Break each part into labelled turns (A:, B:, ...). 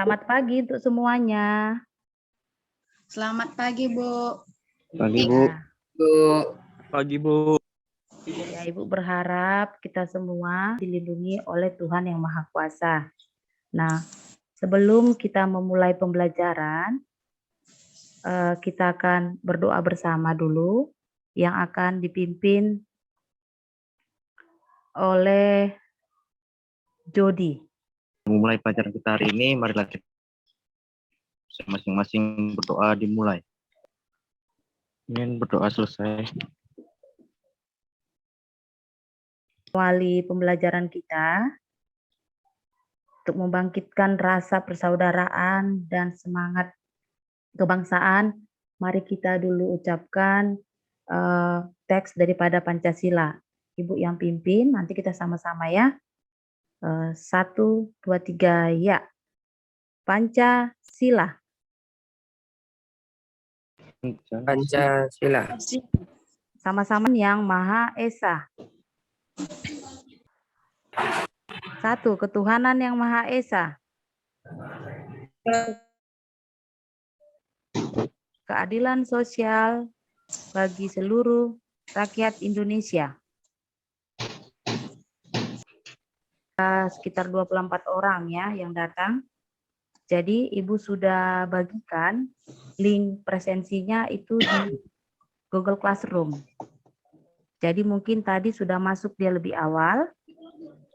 A: Selamat pagi untuk semuanya.
B: Selamat pagi, Bu.
C: Pagi, Bu.
A: Ya,
D: Bu.
C: Pagi, Bu.
A: ya, Ibu berharap kita semua dilindungi oleh Tuhan Yang Maha Kuasa. Nah, sebelum kita memulai pembelajaran, kita akan berdoa bersama dulu yang akan dipimpin oleh Jody.
C: Memulai pelajaran kita hari ini, marilah kita masing-masing berdoa dimulai. Ingin berdoa selesai.
A: Awali pembelajaran kita untuk membangkitkan rasa persaudaraan dan semangat kebangsaan. Mari kita dulu ucapkan teks daripada Pancasila. Ibu yang pimpin, nanti kita sama-sama ya. 1, 2, 3, ya. Pancasila.
D: Pancasila.
A: Sama-sama Yang Maha Esa. 1. Ketuhanan Yang Maha Esa. Keadilan sosial bagi seluruh rakyat Indonesia. Sekitar 24 orang ya yang datang. Jadi Ibu sudah bagikan link presensinya itu di Google Classroom. Jadi mungkin tadi sudah masuk dia lebih awal.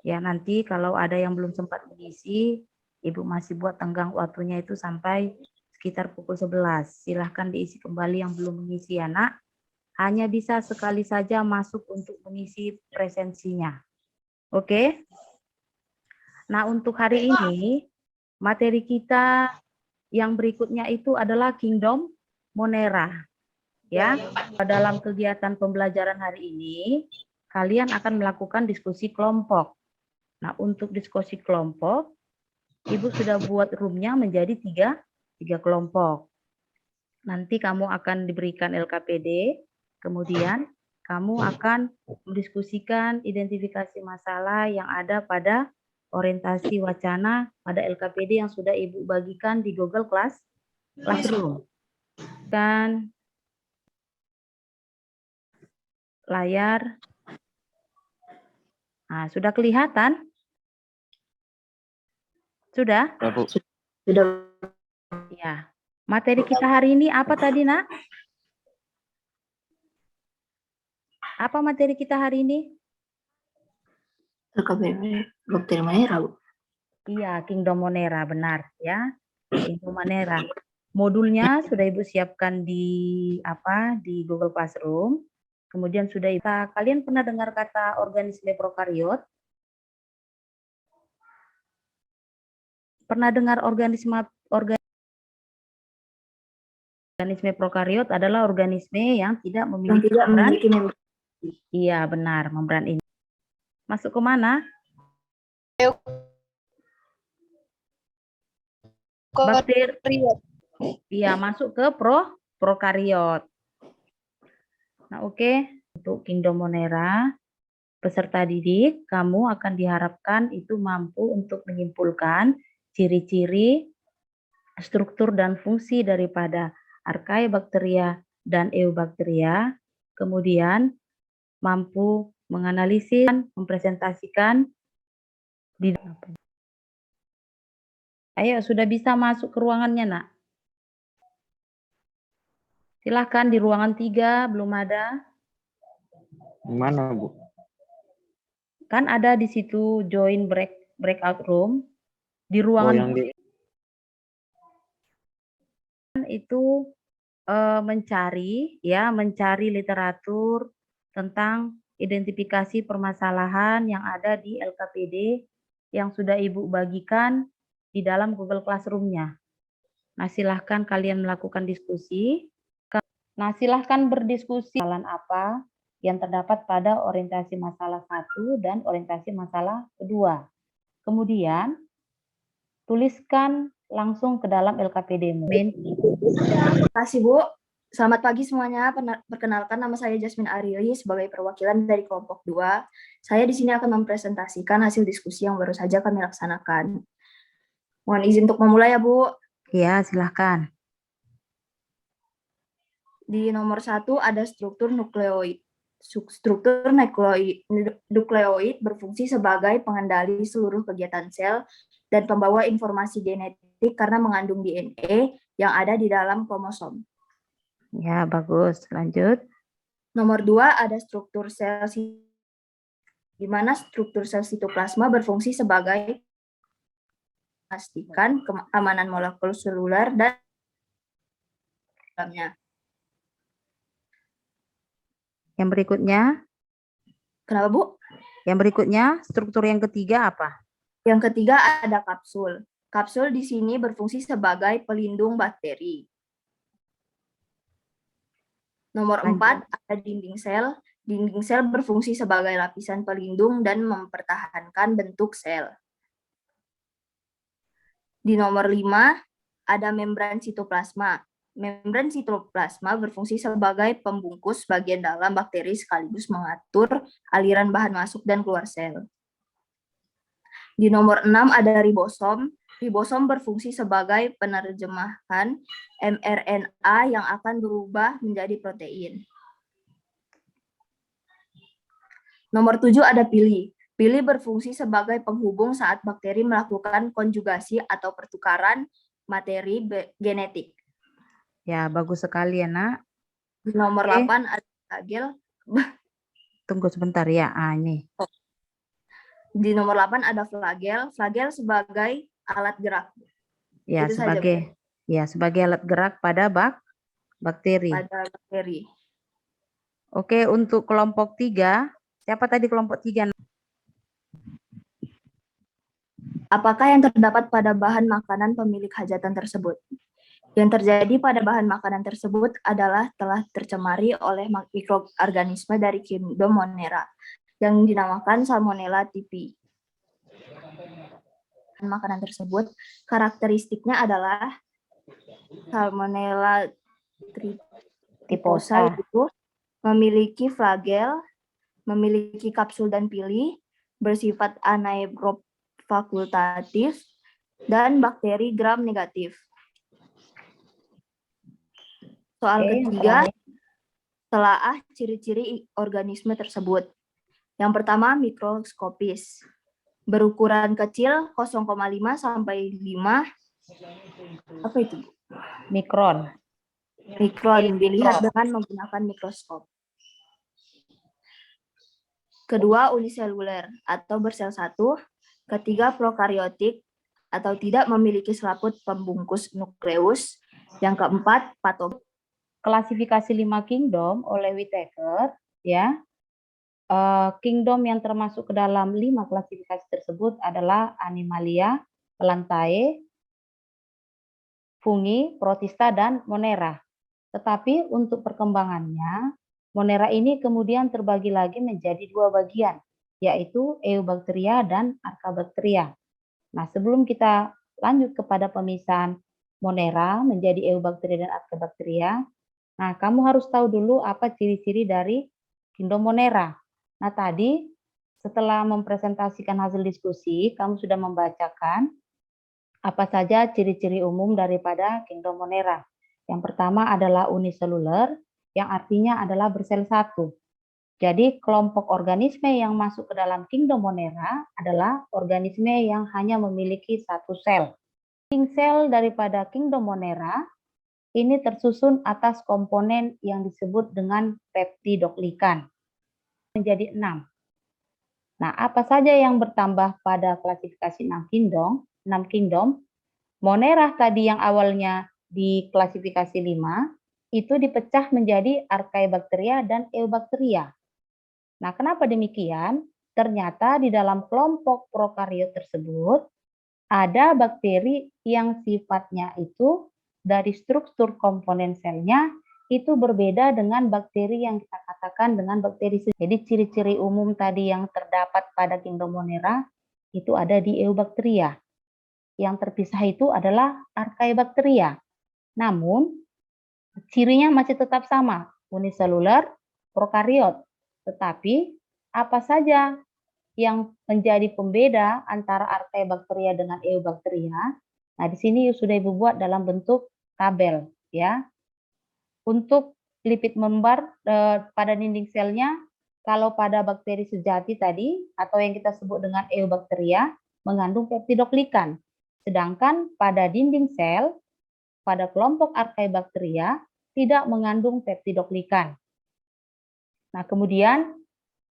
A: Ya nanti kalau ada yang belum sempat mengisi, Ibu masih buat tenggang waktunya itu sampai sekitar pukul 11. Silahkan diisi kembali yang belum mengisi ya nak. Hanya bisa sekali saja masuk untuk mengisi presensinya. Oke? Nah untuk hari ini, materi kita yang berikutnya itu adalah Kingdom Monera. Ya, dalam kegiatan pembelajaran hari ini, kalian akan melakukan diskusi kelompok. Nah, untuk diskusi kelompok, Ibu sudah buat roomnya menjadi tiga kelompok. Nanti kamu akan diberikan LKPD, kemudian kamu akan mendiskusikan identifikasi masalah yang ada pada orientasi wacana pada LKPD yang sudah Ibu bagikan di Google Classroom. Dan layar, nah, sudah kelihatan? Sudah?
D: Sudah.
A: Ya. Materi kita hari ini apa tadi, Nak? Apa materi kita hari ini?
D: Bakteri Monera, Bu.
A: Iya, Kingdom Monera, benar ya. Kingdom Monera. Modulnya sudah Ibu siapkan di Google Classroom. Kemudian sudah kalian pernah dengar kata organisme prokariot? Pernah dengar organisme prokariot adalah organisme yang tidak memiliki membran. Iya, benar, membran ini. Masuk ke mana? Bakteri. Iya, masuk ke prokariot. Nah, oke. Untuk Kingdom Monera, peserta didik, kamu akan diharapkan itu mampu untuk menyimpulkan ciri-ciri, struktur dan fungsi daripada Archaebacteria dan Eubacteria, kemudian mampu menganalisis, mempresentasikan di. Ayo, sudah bisa masuk ke ruangannya, Nak? Silahkan di ruangan 3, belum ada.
C: Mana, Bu?
A: Kan ada di situ join breakout room. Di ruangan itu mencari literatur tentang identifikasi permasalahan yang ada di LKPD yang sudah Ibu bagikan di dalam Google Classroom-nya. Nah, silahkan kalian melakukan diskusi. Nah, silahkan berdiskusi soalan apa yang terdapat pada orientasi masalah 1 dan orientasi masalah kedua. Kemudian, tuliskan langsung ke dalam LKPD-mu.
E: Terima kasih, Bu. Selamat pagi semuanya. Perkenalkan, nama saya Jasmine Arili sebagai perwakilan dari kelompok 2. Saya di sini akan mempresentasikan hasil diskusi yang baru saja kami laksanakan. Mohon izin untuk memulai ya, Bu.
A: Ya, silahkan.
E: Di nomor 1 ada struktur nukleoid. Struktur nukleoid berfungsi sebagai pengendali seluruh kegiatan sel dan pembawa informasi genetik karena mengandung DNA yang ada di dalam kromosom.
A: Ya, bagus. Lanjut.
E: Nomor 2 ada struktur sel, di mana struktur sel sitoplasma berfungsi sebagai memastikan keamanan molekul seluler dan dalamnya.
A: Yang berikutnya,
E: Kenapa, Bu?
A: yang berikutnya, struktur yang ketiga apa?
E: Yang ketiga ada kapsul. Kapsul di sini berfungsi sebagai pelindung bakteri. Nomor
A: Lanjut.
E: 4 ada dinding sel. Dinding sel berfungsi sebagai lapisan pelindung dan mempertahankan bentuk sel. Di nomor 5 ada membran sitoplasma. Membran sitoplasma berfungsi sebagai pembungkus bagian dalam bakteri sekaligus mengatur aliran bahan masuk dan keluar sel. Di nomor 6 ada ribosom. Ribosom berfungsi sebagai penerjemahan mRNA yang akan berubah menjadi protein. Nomor 7 ada pili. Pili berfungsi sebagai penghubung saat bakteri melakukan konjugasi atau pertukaran materi genetik.
A: Ya, bagus sekali ya, Nak.
E: Di nomor
A: Oke.
E: 8 ada flagel.
A: Tunggu sebentar ya. Ini.
E: Di nomor 8 ada flagel. Flagel sebagai alat gerak.
A: Ya,
E: Itu saja,
A: sebagai alat gerak pada bakteri.
E: pada bakteri.
A: Oke, untuk kelompok 3, siapa tadi kelompok 3?
E: Apakah yang terdapat pada bahan makanan pemilik hajatan tersebut? Yang terjadi pada bahan makanan tersebut adalah telah tercemari oleh mikroorganisme dari kingdom Monera yang dinamakan Salmonella typhi. Makanan tersebut karakteristiknya adalah Salmonella typhosa itu memiliki flagel, memiliki kapsul dan pili, bersifat anaerob fakultatif, dan bakteri gram negatif. Soal ketiga, telaah ciri-ciri organisme tersebut. Yang pertama, mikroskopis. Berukuran kecil 0,5 sampai 5. Apa itu?
A: Mikron.
E: Mikron dilihat dengan menggunakan mikroskop. Kedua, uniseluler atau bersel satu. Ketiga, prokariotik atau tidak memiliki selaput pembungkus nukleus. Yang keempat, patogen.
A: Klasifikasi 5 kingdom oleh Whittaker, ya. Kingdom yang termasuk ke dalam 5 klasifikasi tersebut adalah Animalia, Plantae, Fungi, Protista, dan Monera. Tetapi untuk perkembangannya, Monera ini kemudian terbagi lagi menjadi 2 bagian, yaitu Eubacteria dan Archaebacteria. Nah, sebelum kita lanjut kepada pemisahan Monera menjadi Eubacteria dan Archaebacteria, nah, kamu harus tahu dulu apa ciri-ciri dari kingdom Monera. Nah, tadi setelah mempresentasikan hasil diskusi, kamu sudah membacakan apa saja ciri-ciri umum daripada kingdom Monera. Yang pertama adalah uniseluler, yang artinya adalah bersel satu. Jadi, kelompok organisme yang masuk ke dalam kingdom Monera adalah organisme yang hanya memiliki satu sel. Sel daripada kingdom Monera ini tersusun atas komponen yang disebut dengan peptidoglykan menjadi 6. Nah, apa saja yang bertambah pada klasifikasi 6 kingdom? Monera tadi yang awalnya di klasifikasi 5 itu dipecah menjadi Archaebacteria dan Eubacteria. Nah, kenapa demikian? Ternyata di dalam kelompok prokariot tersebut ada bakteri yang sifatnya itu dari struktur komponen selnya itu berbeda dengan bakteri yang kita katakan dengan bakteri. Jadi ciri-ciri umum tadi yang terdapat pada kingdom Monera itu ada di Eubacteria. Yang terpisah itu adalah Archaebacteria. Namun cirinya masih tetap sama, uniseluler, prokariot. Tetapi apa saja yang menjadi pembeda antara Archaebacteria dengan Eubacteria Nah, di sini sudah Ibu buat dalam bentuk tabel ya. Untuk lipid membar pada dinding selnya, kalau pada bakteri sejati tadi atau yang kita sebut dengan Eubacteria mengandung peptidoglikan. Sedangkan pada dinding sel pada kelompok Archaebacteria tidak mengandung peptidoglikan. Nah, kemudian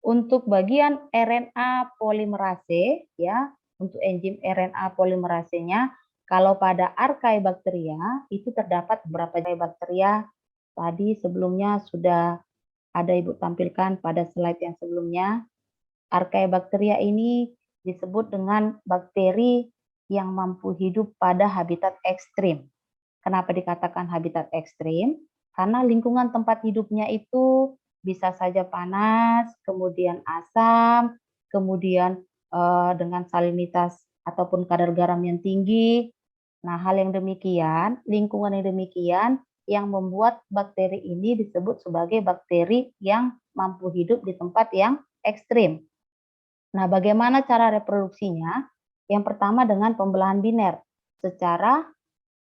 A: untuk bagian RNA polimerase ya, untuk enzim RNA polimerasenya, kalau pada Archaebacteria itu terdapat beberapa bakteria tadi sebelumnya sudah ada Ibu tampilkan pada slide yang sebelumnya. Archaebacteria ini disebut dengan bakteri yang mampu hidup pada habitat ekstrim. Kenapa dikatakan habitat ekstrim? Karena lingkungan tempat hidupnya itu bisa saja panas, kemudian asam, kemudian dengan salinitas ataupun kadar garam yang tinggi. Nah, hal yang demikian, lingkungan yang demikian yang membuat bakteri ini disebut sebagai bakteri yang mampu hidup di tempat yang ekstrim. Nah, bagaimana cara reproduksinya? Yang pertama dengan pembelahan biner secara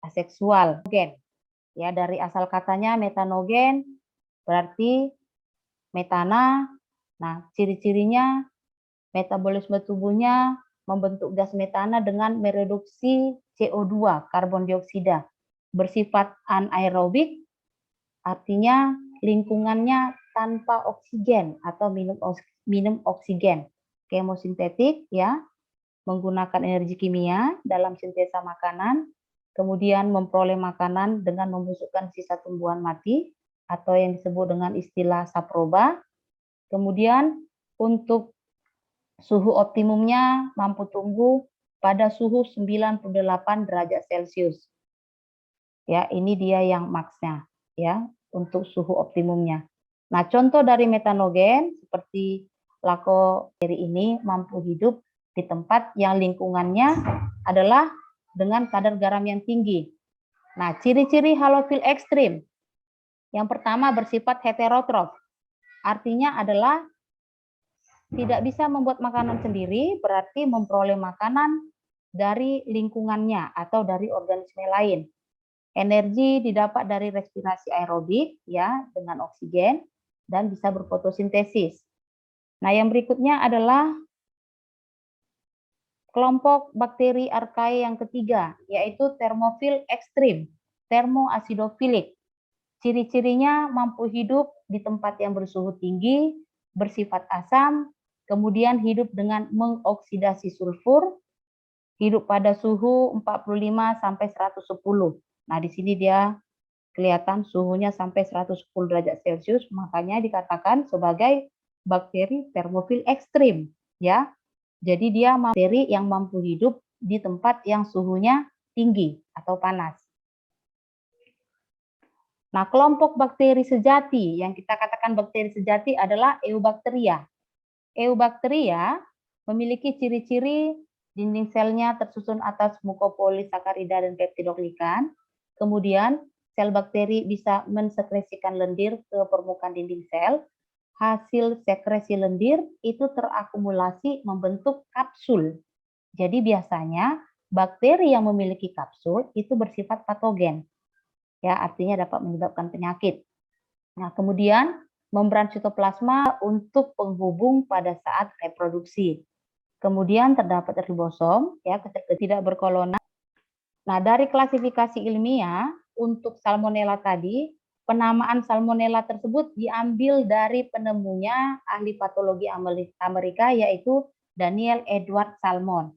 A: aseksual. Ya, dari asal katanya metanogen berarti metana. Nah, ciri-cirinya metabolisme tubuhnya membentuk gas metana dengan mereduksi CO2, karbon dioksida, bersifat anaerobik, artinya lingkungannya tanpa oksigen atau minum oksigen. Kemosintetik ya, menggunakan energi kimia dalam sintesa makanan, kemudian memperoleh makanan dengan membusukkan sisa tumbuhan mati atau yang disebut dengan istilah saproba. Kemudian untuk suhu optimumnya mampu tumbuh pada suhu 98 derajat Celcius. Ya, ini dia yang maksnya ya untuk suhu optimumnya. Nah, contoh dari metanogen seperti Lacobakteri ini mampu hidup di tempat yang lingkungannya adalah dengan kadar garam yang tinggi. Nah, ciri-ciri halofil ekstrim. Yang pertama bersifat heterotrof. Artinya adalah tidak bisa membuat makanan sendiri, berarti memperoleh makanan dari lingkungannya atau dari organisme lain. Energi didapat dari respirasi aerobik ya dengan oksigen dan bisa berfotosintesis. Nah, yang berikutnya adalah kelompok bakteri archaea yang ketiga, yaitu termofil ekstrim, termoasidofilik. Ciri-cirinya mampu hidup di tempat yang bersuhu tinggi, bersifat asam, kemudian hidup dengan mengoksidasi sulfur, hidup pada suhu 45 sampai 110. Nah, di sini dia kelihatan suhunya sampai 110 derajat Celcius, makanya dikatakan sebagai bakteri termofil ekstrim, ya. Jadi dia bakteri yang mampu hidup di tempat yang suhunya tinggi atau panas. Nah, kelompok bakteri sejati yang kita katakan bakteri sejati adalah Eubacteria. Eubacteria memiliki ciri-ciri dinding selnya tersusun atas mukopolisakarida dan peptidoglikan. Kemudian sel bakteri bisa mensekresikan lendir ke permukaan dinding sel. Hasil sekresi lendir itu terakumulasi membentuk kapsul. Jadi biasanya bakteri yang memiliki kapsul itu bersifat patogen. Ya, artinya dapat menyebabkan penyakit. Nah, kemudian membran sitoplasma untuk penghubung pada saat reproduksi. Kemudian terdapat ribosom, ya, tidak berkolona. Nah, dari klasifikasi ilmiah untuk Salmonella tadi, penamaan Salmonella tersebut diambil dari penemunya ahli patologi Amerika yaitu Daniel Edward Salmon.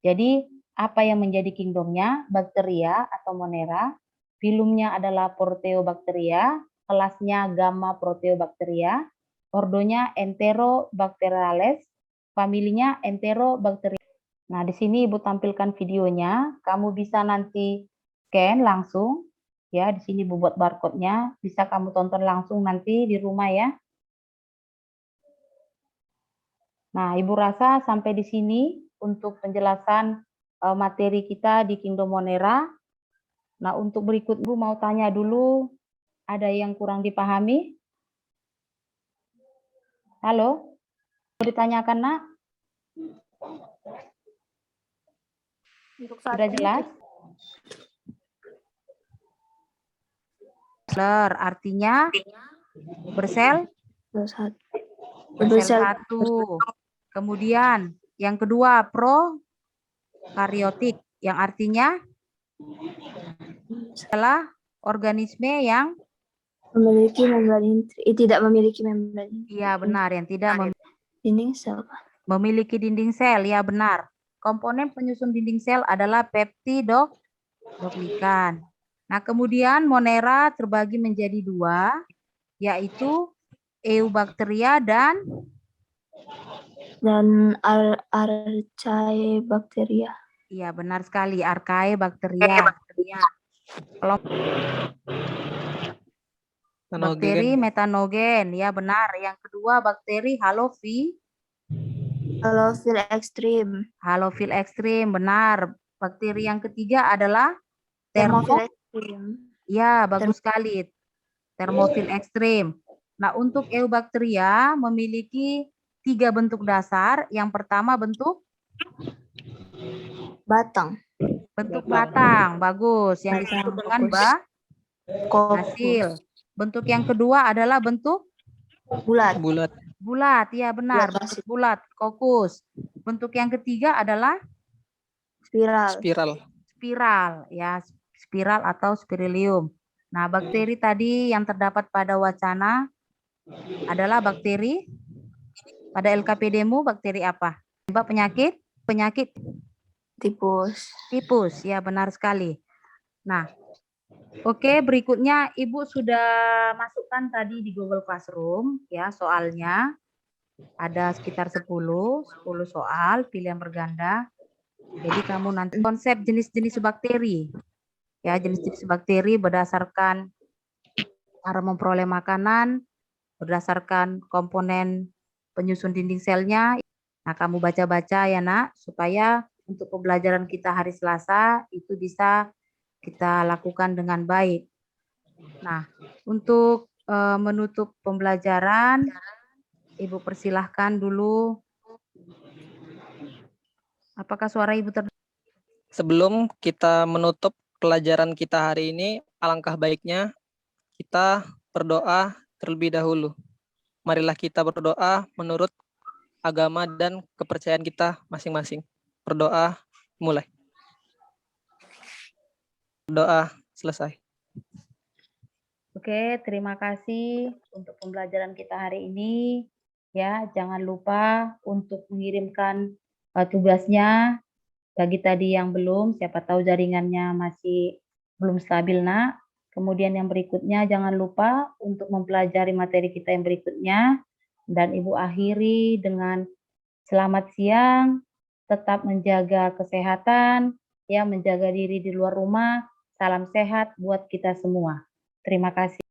A: Jadi, apa yang menjadi kingdomnya? Bacteria atau Monera. Filumnya adalah Proteobacteria, kelasnya Gamma Proteobacteria, ordonya Enterobacterales, familinya Enterobacteria. Nah, di sini Ibu tampilkan videonya. Kamu bisa nanti scan langsung. Ya, di sini Ibu buat barcode-nya. Bisa kamu tonton langsung nanti di rumah ya. Nah, Ibu rasa sampai di sini untuk penjelasan materi kita di Kingdom Monera. Nah, untuk berikut Ibu mau tanya dulu, ada yang kurang dipahami? Halo? Mau ditanyakan, Nak?
E: Untuk saat
A: Sudah
E: ini
A: jelas? artinya bersel
E: Bersel
A: satu. Kemudian yang kedua prokaryotik yang artinya adalah organisme yang
E: memiliki membran tidak memiliki membran
A: iya benar yang tidak
E: dinding sel.
A: memiliki dinding sel, ya benar. Komponen penyusun dinding sel adalah peptidoglikan. Nah, kemudian Monera terbagi menjadi dua, yaitu Eubacteria dan
E: Archaebacteria.
A: iya benar sekali, Archaebacteria. Bakteri metanogen, ya benar. Yang kedua bakteri halofil
E: ekstrim.
A: Halofil ekstrim, benar. Bakteri yang ketiga adalah
E: Termofil ekstrim.
A: ya, bagus sekali. Termofil ekstrim. Nah, untuk Eubacteria memiliki 3 bentuk dasar. Yang pertama bentuk
E: Batang.
A: batang, bagus. Yang disebut dengan hasil. Bentuk yang kedua adalah bentuk
E: Bulat.
A: bulat, ya benar. Bentuk bulat, kokus. Bentuk yang ketiga adalah spiral, ya spiral atau spirilium. Nah, bakteri tadi yang terdapat pada wacana adalah bakteri pada LKPD-mu bakteri apa? Penyakit tipus, ya benar sekali. Nah, oke, berikutnya Ibu sudah masukkan tadi di Google Classroom ya soalnya. Ada sekitar 10 soal pilihan berganda. Jadi kamu nanti konsep jenis-jenis bakteri. Ya, jenis-jenis bakteri berdasarkan cara memperoleh makanan, berdasarkan komponen penyusun dinding selnya. Nah, kamu baca-baca ya, Nak, supaya untuk pembelajaran kita hari Selasa itu bisa kita lakukan dengan baik. Nah, untuk menutup pembelajaran, Ibu persilahkan dulu. Apakah suara Ibu terdengar?
F: Sebelum kita menutup pelajaran kita hari ini, alangkah baiknya kita berdoa terlebih dahulu. Marilah kita berdoa menurut agama dan kepercayaan kita masing-masing. Berdoa, mulai. Doa, selesai.
A: Oke, terima kasih untuk pembelajaran kita hari ini. Ya, jangan lupa untuk mengirimkan tugasnya bagi tadi yang belum, siapa tahu jaringannya masih belum stabil, Nak. Kemudian yang berikutnya jangan lupa untuk mempelajari materi kita yang berikutnya. Dan Ibu akhiri dengan selamat siang, tetap menjaga kesehatan, ya menjaga diri di luar rumah. Salam sehat buat kita semua. Terima kasih.